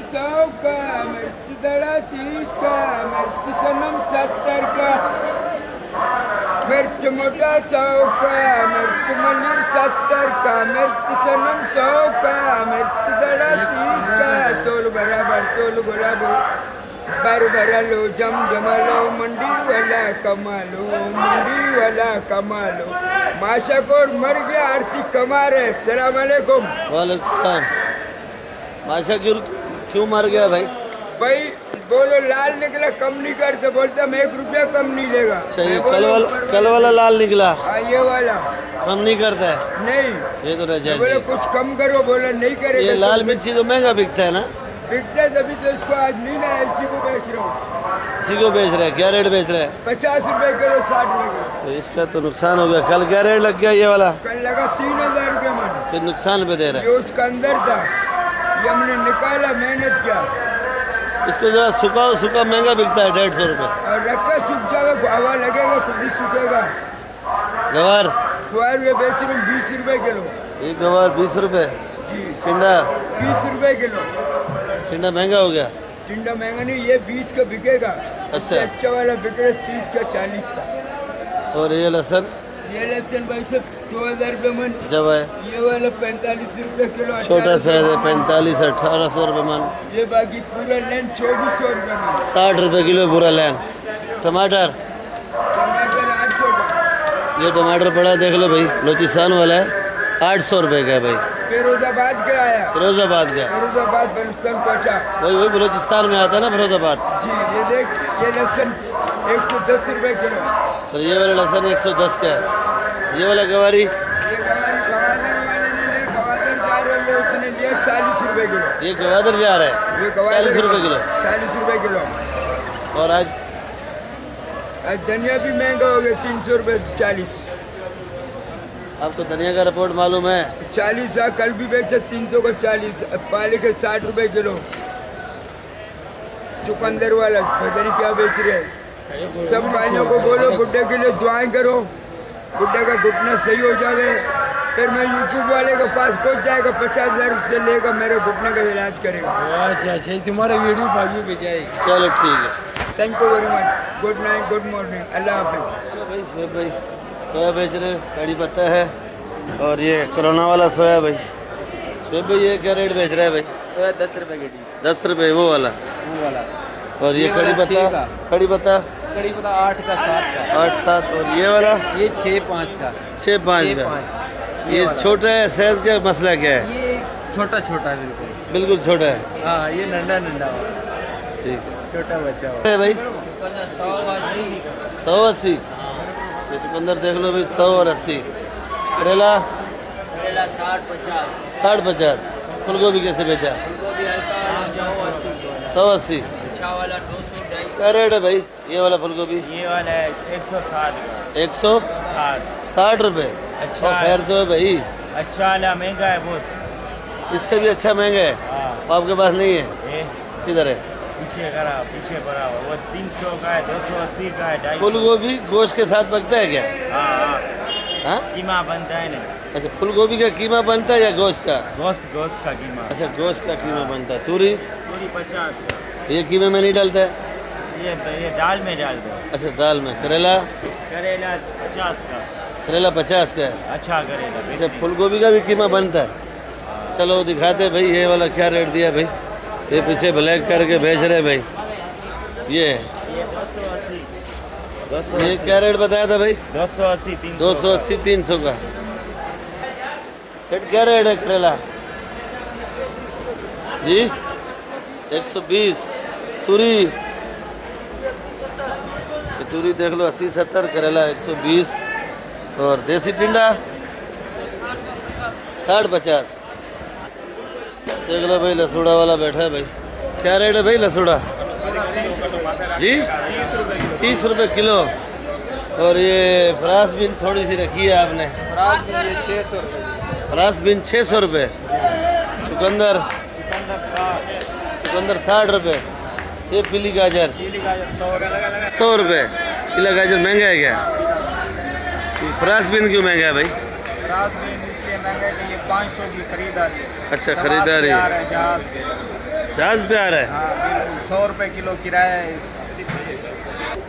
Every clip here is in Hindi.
100 का, मिर्च दड़ा 30 का, मिर्च सनम 70 का, मिर्च मोटा 100 का, मिर्च मलिर 70 का, मिर्च सनम 100 का, मिर्च दड़ा 30 का, तोल बराबर तोल बराबर, बर भरा लो जम जमा लो, मंडी वाला कमा लो, मंडी वाला कमा लो। माशा को मर गया, आरती कमा रहे। सलाम अलैकुम। वालेकुम सलाम। माशा क्यों मर गया भाई? भाई बोलो लाल निकला, कम नहीं करते, बोलते हम 1 रुपया कम नहीं लेगा। सही, कल वाला लाल निकला, ये वाला कम नहीं करता है। नहीं, ये तो नाजायज बोले है। कुछ कम करो, बोला नहीं करेगा। ये लाल मिर्ची तो महंगा बिकता है ना? बिकता है, तभी तो इसको आज नहीं लाया, इसी को बेच रहा हूँ। इसी को बेच रहे हैं? क्या रेट बेच रहे हैं? 50 रुपए किलो, 60 रुपए किलो। तो इसका तो नुकसान हो गया। कल क्या रेट लग गया ये वाला? कल लगा 3000 रुपये मन। फिर नुकसान पे दे रहा ये उसका अंदर था, ये हमने निकाला, मेहनत किया। है। इसको जरा सूखा महंगा बिकता है 150 रुपये। और रखा सूख जाएगा, हवा लगेगा, खुद ही सूखेगा। गवार ये बेच रहे हैं 20 रुपए किलो। एक गवार 20 रुपये। जी, टिंडा 20 रुपए किलो। टिंडा महंगा हो गया। टिंडा महंगा नहीं, ये 20 का बिकेगा। इससे अच्छा। अच्छा वाला बिके 30 का, 40 का। और ये लहसन? ये लहसुन भाई सब 2000 रुपये मन। जब है ये वाला 45 रुपये किलो। छोटा साइज है 45-1800 रुपये मन। ये बाकी पूरा लेन 2400 रुपये मन। 60 रुपये किलो पूरा लैन। टमाटर? टमाटर 800 का। ये टमाटर पड़ा देख लो भाई, बलूचिस्तान वाला है, 800 रुपये का है भाई। फिरोजाबाद के आया। फिरोजाबाद का? फिरोजाबाद बलुस्तान पहुँचा। वही बलूचिस्तान में आता है ना फिरोजाबाद। जी, ये देख, ये लहसुन 110 रुपये किलो। और ये वाला लहसन 110 का है। ये वाला गवारी? ये गवारी गवादर वाले ने लिया, गवादर जा रहे हैं, उसने लिया 40 रुपये किलो। ये गवादर जा रहा है? ये गवादर 40 रुपये किलो। 40 रुपये किलो। और आज धनिया भी महंगा हो गया, 300 रुपये 40। आपको धनिया का रिपोर्ट मालूम है? 40 कल भी बेचा 300 का 40। पाले के 60 रुपये किलो। चुकंदर वाला पता नहीं क्या बेच रहे हैं। सब भाइयों को बोलो गुड्डे के लिए दुआएं करो, गुड्डे का घुटना सही हो जाए। फिर मैं यूट्यूब वाले के पास पहुंच जाएगा, 50,000 उससे लेकर मेरे घुटने का इलाज करेगा। अच्छा, तुम्हारा वीडियो भागी पे जाएगी। चलो ठीक है, thank you very much. Good night, good morning, अल्लाह हाफिज़। भाई शुएब भाई सोया बेच रहे, कड़ी पत्ता है और ये कोरोना वाला सोया भाई। शुएब भाई ये क्या रेट बेच रहा है भाई? सोया 10 रुपए के जी। 10 रुपये वो वाला। और ये कड़ी पत्ता? कड़ी पत्ता 8 का 7 का। 8-7। और ये वाला? ये 6-5 का। 6-5 का। ये छोटा है, साइज का मसला क्या है? ये छोटा है बिल्कुल छोटा है। हाँ, ये नंदा ठीक है, छोटा बच्चा है भाई। 180। 180। ये चुकंदर देख लो भाई, 100 और 80। करेला? 60-50। फूल गोभी कैसे बेचा? 180। अच्छा वाला 200-250। क्या रेट है भाई ये वाला फूल गोभी? ये वाला है 160 का। 160 रुपये। अच्छा और खैर तो है भाई, अच्छा वाला महंगा है बहुत। इससे भी अच्छा महंगा है। हाँ। वो आपके पास नहीं है? ये किधर है? पीछे पड़ा हुआ वो 300 का है, 280 का है, 250। फूल गोभी गोश्त के साथ पकता है क्या? हाँ, हाँ, कीमा बनता है ना। अच्छा, फूल गोभी का कीमा बनता है या गोश्त का? गोश्त का कीमा। अच्छा, गोश्त का कीमा बनता है। तूरी? पूरी 50 का। ये कीमे में नहीं डालता है? ये दाल में डाल दो। अच्छा, दाल में। करेला? करेला 50 का। करेला 50 का है। अच्छा करेला। अच्छा, फूल गोभी का भी कीमा बनता है। चलो दिखाते भाई, ये वाला क्या रेट दिया भाई? ये पीछे ब्लैक करके बेच रहे भाई। ये 280। ये क्या रेट बताया था भाई? 280 280 300 का सेट। क्या रेट है करेला जी? 120। तूरी? ये तूरी देख लो 80-70, करेला 120। और देसी टिंडा 60-50। देख लो भाई, लसूड़ा वाला बैठा है भाई। क्या रेट है भाई लसूड़ा जी? 30 रुपये किलो। और ये फ्रांस बीन थोड़ी सी रखी है आपने? फ्रांस बीन 600 रुपये। चुकंदर? चुकंदर 60 रुपये। ये पीली गाजर? 100 रुपये। पीला गाजर महंगा है क्या? फ्रांस बीन क्यों महंगा है भाई? फ्रांस बीन इसलिए महंगा है कि ये 500 की खरीदारी है। अच्छा, खरीदारी है। 50 पे आ रहा है। हाँ 100 रुपये किलो किराया है।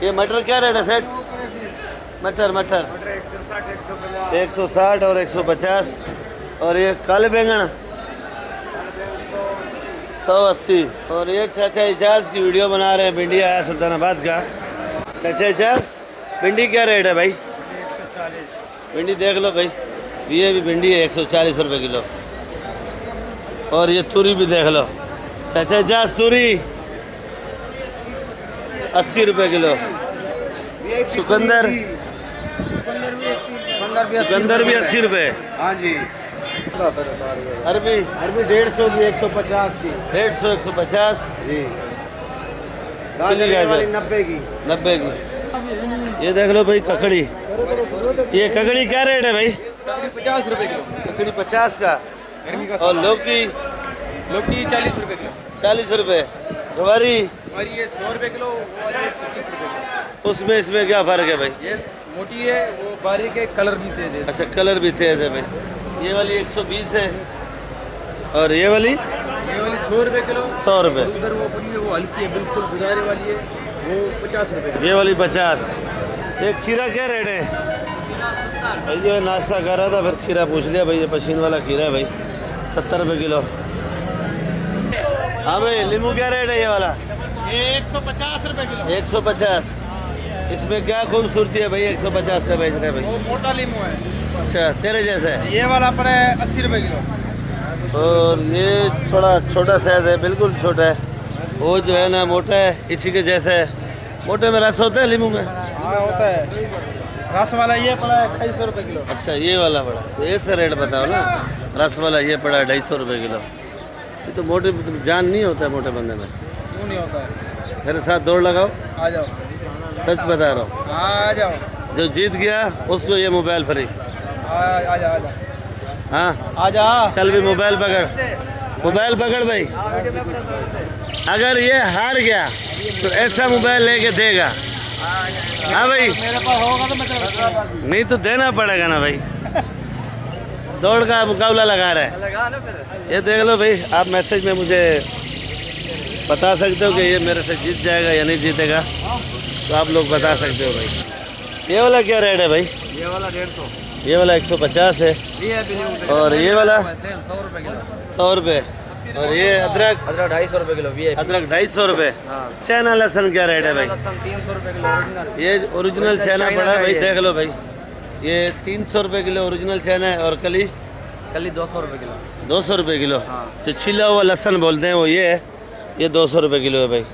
ये मटर क्या रेट है सेठ? मटर 160 और 150। और ये काले बैंगन 180। और ये चाचा इजाज की वीडियो बना रहे हैं, भिंडी आया सुल्तानाबाद का। चाचा इजाज भिंडी क्या रेट है भाई? 140। भिंडी देख लो भाई, ये भी भिंडी है 140 रुपये किलो। और ये तूरी भी देख लो चाचा इजाज, तूरी 80 रुपये किलो। चुकंदर भी 80 रुपये। हाँ जी। अरबी 150 की 150 की 150 150 जी। गाजर 90 की 90 की। ये देख लो भाई ककड़ी, ये ककड़ी क्या रेट है भाई? 50 रुपये किलो। ककड़ी 50 का। और लौकी 40 रुपये किलो। 40 रुपये। गवारी और ये 100 रुपये किलो और ये 30 रुपये किलो। उसमें इसमें क्या फ़र्क है भाई? ये मोटी है, वो बारीक है, कलर भी तेज है। अच्छा कलर भी तेज है भाई। ये वाली 120 है और ये वाली 100 रुपये किलो। 100 रुपये। उधर वो पूरी है, वो हल्की है, बिल्कुल गुजारे वाली है, वो 50 रुपये। ये वाली 50। ये खीरा क्या रेट है भाई? जो है नाश्ता कर रहा था फिर खीरा पूछ लिया भाई, ये पशीन वाला खीरा है भाई 70 रुपये किलो। हाँ भाई नींबू क्या रेट है ये वाला? ये 150 रुपये किलो। 150। इसमें क्या खूबसूरती है भाई 150 का बेच रहे हैं भाई? वो मोटा नींबू है। अच्छा तेरे जैसा है। ये वाला पड़ा है 80 रुपये किलो। और ये थोड़ा छोटा साइज है, बिल्कुल छोटा है। वो जो है ना मोटा है, इसी के जैसा है। मोटे में रस होता है नींबू में? हाँ होता है। रस वाला ये पड़ा है 250 रुपये किलो। अच्छा ये वाला पड़ा, तो ऐसा रेट बताओ ना। रस वाला ये पड़ा है 250 रुपये किलो। ये तो मोटे जान नहीं होता है मोटे बंदे में। क्यों नहीं होता है? मेरे साथ दौड़ लगाओ, आ जाओ। सच बता रहा हूँ। हाँ आ जाओ। जो जीत गया उसको ये मोबाइल फ्री। आ जा। हाँ आ जा। चल भी मोबाइल पकड़, मोबाइल पकड़ भाई। अगर ये हार गया तो ऐसा मोबाइल लेके देगा। हाँ भाई मेरे पास होगा तो मैं तेरे नहीं तो देना पड़ेगा ना भाई। दौड़ का मुकाबला लगा रहा है। ये देख लो भाई, आप मैसेज में मुझे बता सकते हो कि ये मेरे से जीत जाएगा या नहीं जीतेगा, तो आप लोग बता सकते हो भाई। ये वाला क्या रेट है भाई? ये वाला 150। ये वाला 150 है। और ये वाला 100 रुपये किलो। 100 रुपये। और ये अदरक 250 रुपये किलो। अदरक 250 रुपये। हाँ। चाइना लहसुन क्या रेट है भाई? 300 रुपये किलो ओरिजिनल। ये ओरिजिनल चाइना पड़ा है भाई, देख लो भाई। ये 300 रुपये किलो ओरिजिनल चाइना है। और कली 200 रुपये किलो। 200 रुपये किलो। हाँ। जो छिला हुआ लहसुन बोलते हैं वो ये है, ये 200 रुपये किलो है भाई।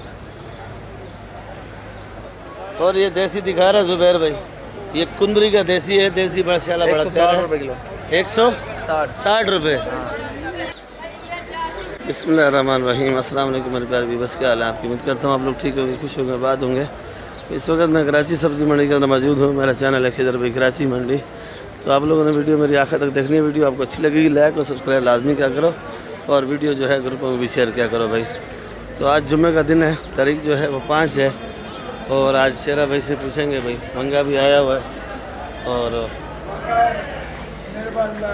और ये देसी दिखा रहा है जुबैर भाई, ये कुंदरी का देसी है, देसी माशाल्लाह बड़ा प्यारा 160 है। रुपये किलो। 160 रुपये। बिस्मिल्लाहिर्रहमानिर्रहीम। अस्सलाम वालेकुम मेरे प्यारे व्यूअर्स, क्या हाल है आपकी? उम्मीद करता हूँ आप लोग ठीक होंगे, खुश होंगे, आबाद होंगे। तो इस वक्त मैं कराची सब्ज़ी मंडी के अंदर मौजूद हूँ। मेरा चैनल है खिदर भाई कराची मंडी। तो आप लोगों ने वीडियो मेरी आखिर तक देखनी है। वीडियो आपको अच्छी लगेगी लाइक और सब्सक्राइब लाजमी क्या करो, और वीडियो जो है ग्रुपों में भी शेयर क्या करो भाई। तो आज जुम्मे का दिन है, तारीख जो है वो 5 है। और आज शेरा भाई से पूछेंगे भाई, मंगा भी आया हुआ है। और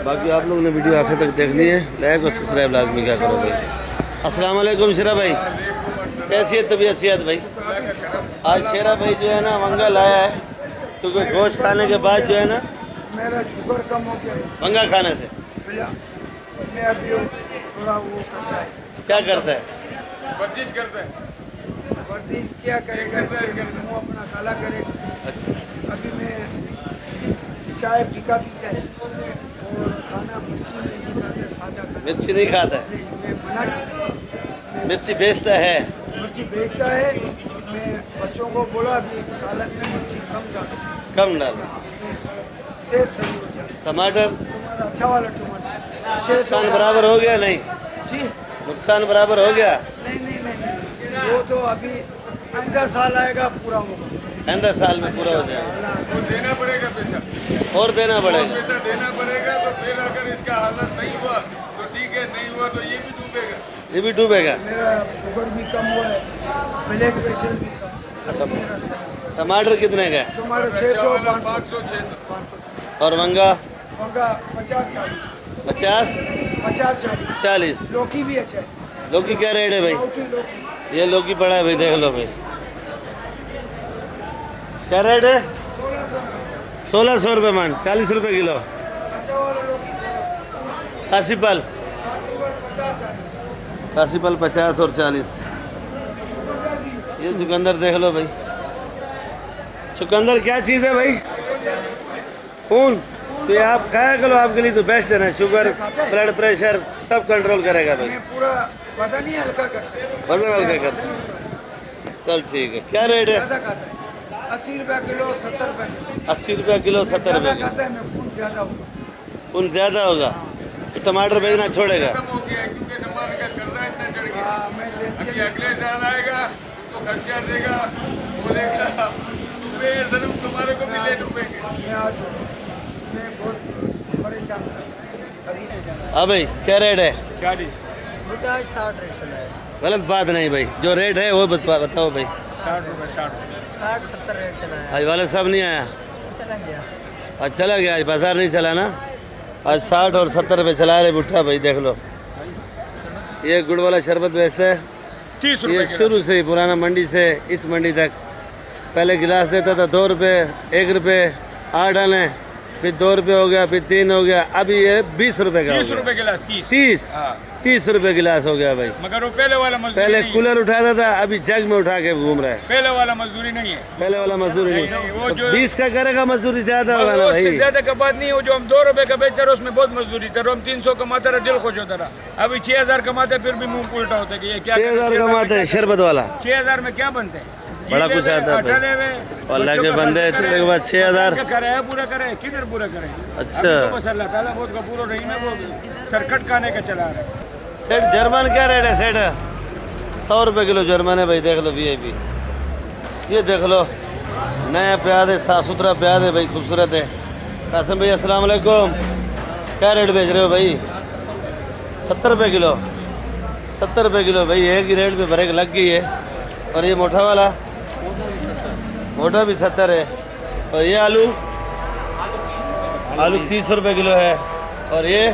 बाकी आप लोगों ने वीडियो आखिर तक देखनी है, लाइक और सब्सक्राइब लाजमी क्या करो भाई। अस्सलाम वालेकुम शेरा भाई, कैसी है तबीयत सेहत भाई? आज शेरा भाई जो है ना मंगा लाया है, क्योंकि गोश्त खाने के बाद जो है ना मेरा शुगर कम हो गया। मंगा खाने से मैं अभी थोड़ा वो करता है, क्या करता है? वर्जिश करते हैं। वर्दी क्या करेगा, मुँह अपना काला करेगा। अभी मैं चाय फीका पीता है और खाना मिर्ची नहीं खाता है, सादा खाता मिर्ची नहीं खाता है? है। मैं मना किया, मिर्ची बेचता है? मिर्ची बेचता है। मैं बच्चों को बोला अभी सालन में मिर्ची कम डालो, कम डालो। सेहत सही हो जाए। टमाटर टमाटर अच्छा वाला टमाटर 600 नुकसान बराबर हो गया? नहीं जी नुकसान बराबर हो गया? नहीं नहीं नहीं नहीं, वो तो अभी आइंदा साल आएगा पूरा होगा। आइंदा साल में पूरा हो जाएगा। तो देना पड़ेगा पैसा, और देना पड़ेगा? पैसा देना पड़ेगा। तो फिर अगर इसका हालत सही हुआ तो ठीक है, नहीं हुआ तो ये भी डूबेगा। ये भी डूबेगा? मेरा शुगर भी कम हुआ है, ब्लड प्रेशर भी कम। टमाटर कितने का है? टमाटर 600 500 600। 500 और मंगा? मंगा 50 40 50 50 40। 40। लौकी भी अच्छा है। लौकी क्या रेट है भाई? ये लौकी पड़ा है भाई, देख लो भाई क्या रेट है? 1600 रुपये मान, 40 रुपये किलो। काशीपल 50 और 40। ये चुकंदर देख लो भाई। चुकंदर क्या चीज़ है भाई? खून। तो ये आप खाया करो, आपके लिए तो बेस्ट है ना। शुगर, ब्लड प्रेशर सब कंट्रोल करेगा भाई। पूरा वजन ही हल्का करते हैं। वजन हल्का करते हैं। चल ठीक है, क्या रेट है? 80 रुपया किलो, 70 रुपये किलो। 80 रुपया किलो, 70 रुपये किलो। खाता है मैं, खून ज़्यादा होगा। खून ज़्यादा होगा तो टमाटर भेजना छोड़ेगा। खत्म हो गया क्योंकि टमाटर का कर्जा इतना चढ़ गया। हाँ, मैं अभी अगले साल आएगा उसको खर्चा देगा, बोलेगा डूबे सनम, तुम्हारे को भी ले डूबेंगे। मैं आज मैं बहुत परेशान हूँ। हाँ भाई क्या रेट है? 40 भुट्टा आज 60 रेट चला है। गलत बात नहीं भाई, जो रेट है वो बताओ भाई। 60 रुपये 60-70 रेट चला है। आज वाले सब नहीं आया? चला गया। आज चला गया, आज बाजार नहीं चला ना। आज 60 और 70 रुपये चला रहे भुट्टा भाई, देख लो। ये गुड़ वाला शरबत बेचता है 30 ये शुरू से ही, पुराना मंडी से इस मंडी तक। पहले गिलास देता था 2 रुपये, 1 रुपये, 8 आने, फिर 2 रुपये हो गया, फिर 3 हो गया, अभी ये 20 रुपये का हो 30 गया। रुपये गिलास 30। 30 रुपये गिलास हो गया भाई। मगर वो पहले वाला मजदूरी पहले नहीं है। कूलर उठाता था, अभी जग में उठा के घूम रहा है। पहले वाला मजदूरी नहीं है। पहले वाला मजदूरी नहीं, नहीं, वो तो जो- 20 का करेगा मजदूरी ज्यादा होगा ना उससे भाई। ज्यादा का बात नहीं है। वो जो हम 2 रुपए का बेचते रहे उसमें बहुत मजदूरी था। हम 300 कमाते रहे, दिल खुश होता रहा। अभी 6000 कमाते फिर भी मुंह उल्टा होता है कि ये क्या 6000 कमाते हैं शरबत वाला, 6000 में क्या बनते हैं? बड़ा कुछ आता है भाई। और लगे बंदे तेरे के बाद 6000 करे पूरा करे, किधर पूरा करे? अच्छा। अभी तो बस अल्लाह ताला बहुत गफूर रहीम है, वो सरकट खाने का चला रहा है। सेठ जर्मन क्या रेट है सेठ? 100 रुपये किलो जर्मन है भाई, देख लो VIP। ये देख लो नया प्याज है, साफ सुथरा प्याज है भाई, खूबसूरत है। कासिम भाई अस्सलाम वालेकुम, क्या रेट बेच रहे हो भाई? 70 रुपये किलो। 70 रुपये किलो भाई, एक ही रेट पे ब्रेक लग गई है। और ये मोटा वाला, मोटा भी 70 है। और ये आलू 30 रुपये किलो है। और ये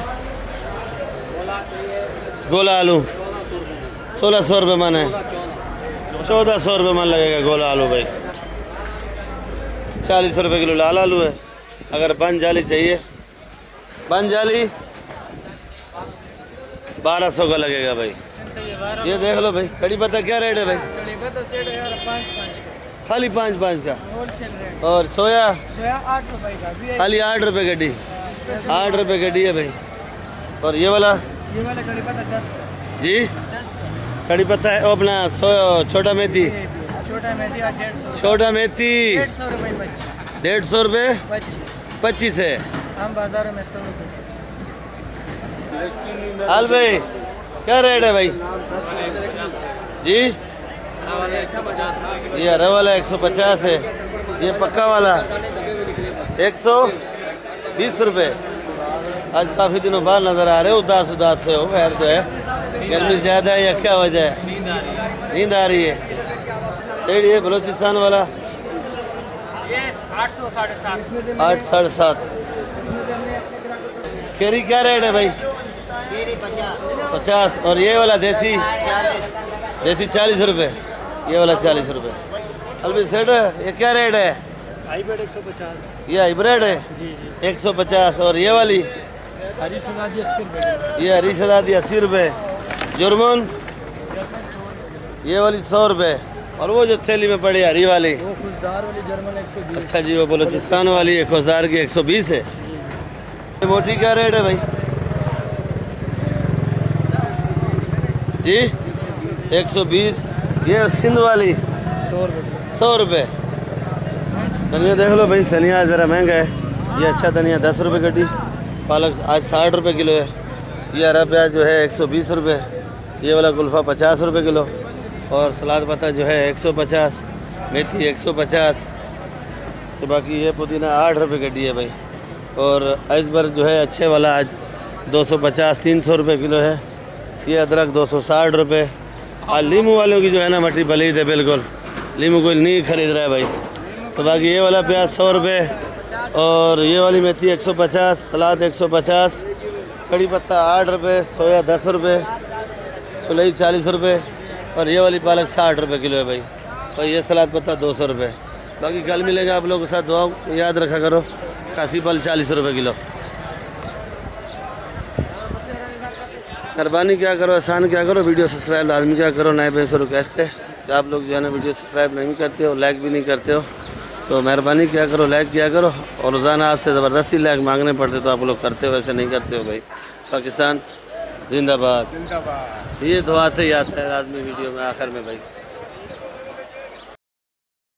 गोला आलू 1600 रुपये मन है, 1400 रुपये मन लगेगा गोला आलू भाई। 40 रुपये किलो लाल आलू है। अगर बन जाली चाहिए, बन जाली 1200 का लगेगा भाई। ये देख लो भाई, कड़ी पत्ता क्या रेट है भाई? खाली 5-5 का। और सोया 8 रुपए का। खाली 8 रुपये गड्डी, 8 रुपये गड्डी है भाई। और ये वाला ये वाला कड़ी पत्ता 10 का। जी कड़ी पत्ता है, वो अपना छोटा मेथी, छोटा मेथी 150। छोटा मेथी 150 रुपए 25। 150 रुपये 25। 25 है। हम बाजारों में 100 रुपए। हाल भाई क्या रेट है भाई जी? ये हरा वाला 150 है। ये पक्का वाला 120 रुपये। आज काफ़ी दिनों बाद नज़र आ रहे हो, उदास उदास से हो। खैर तो है, गर्मी ज़्यादा है या क्या वजह है? नींद आ रही है। सेठ ये बलूचिस्तान वाला 800 750। 8 साढ़े 7। केरी क्या रेट है भाई? 50। और ये वाला देसी 40 रुपये। ये वाला 40 रुपये। अलविद सेठ ये क्या रेट है? हाइब्रिड 150। ये हाइब्रिड है जी जी। 150। और ये वाली हरी सलादी 80 रुपए। ये हरी सदादी 80 रुपये। जुर्मन ये वाली 100 रुपये। और वो जो थैली में पड़ी हरी वाली, वो खुशदार वाली जर्मन 120। अच्छा जी, वो बलूचिस्तान वाली 1000 की 120 है। ये मोटी क्या रेट है भाई जी? 120। ये सिंध वाली 100 रुपए। 100 रुपये। धनिया देख लो भाई, धनिया ज़रा महंगा है। ये अच्छा धनिया 10 रुपये गड्डी। पालक आज 60 रुपये किलो है। ये हरा प्याज जो है 120 रुपये। ये वाला गुल्फ़ा 50 रुपये किलो। और सलाद पत्ता जो है 150, मेथी 150। तो बाकी ये पुदीना 8 रुपये गड्डी है भाई। और आइसबर्ग जो है अच्छे वाला आज 250-300 रुपये किलो है। ये अदरक 260 रुपये। और लीमू वालों की जो है ना मट्टी पलीद है बिल्कुल, लीमू कोई नहीं खरीद रहा है भाई। तो बाकी ये वाला प्याज 100 रुपये। और ये वाली मेथी 150, सलाद 150, कड़ी पत्ता 8 रुपये, सोया 10 रुपये, चुलई 40 रुपये और ये वाली पालक 60 रुपये किलो है भाई। और ये सलाद पत्ता 200 रुपये। बाकी कल मिलेगा आप लोगों के साथ, दुआ याद रखा करो। खासी फल 40 रुपये किलो। मेहरबानी क्या करो, आसान क्या करो, वीडियो सब्सक्राइब लाजमी क्या करो। नए भाई से रिक्वेस्ट है कि आप लोग जो है ना वीडियो सब्सक्राइब नहीं करते हो, लाइक भी नहीं करते हो, तो मेहरबानी क्या करो, लाइक किया करो। और रोज़ाना आपसे ज़बरदस्ती लाइक मांगने पड़ते तो आप लोग करते हो, वैसे नहीं करते हो भाई। पाकिस्तान जिंदाबाद। ये दुआ आते ही आता है आदमी वीडियो में आखिर में भाई।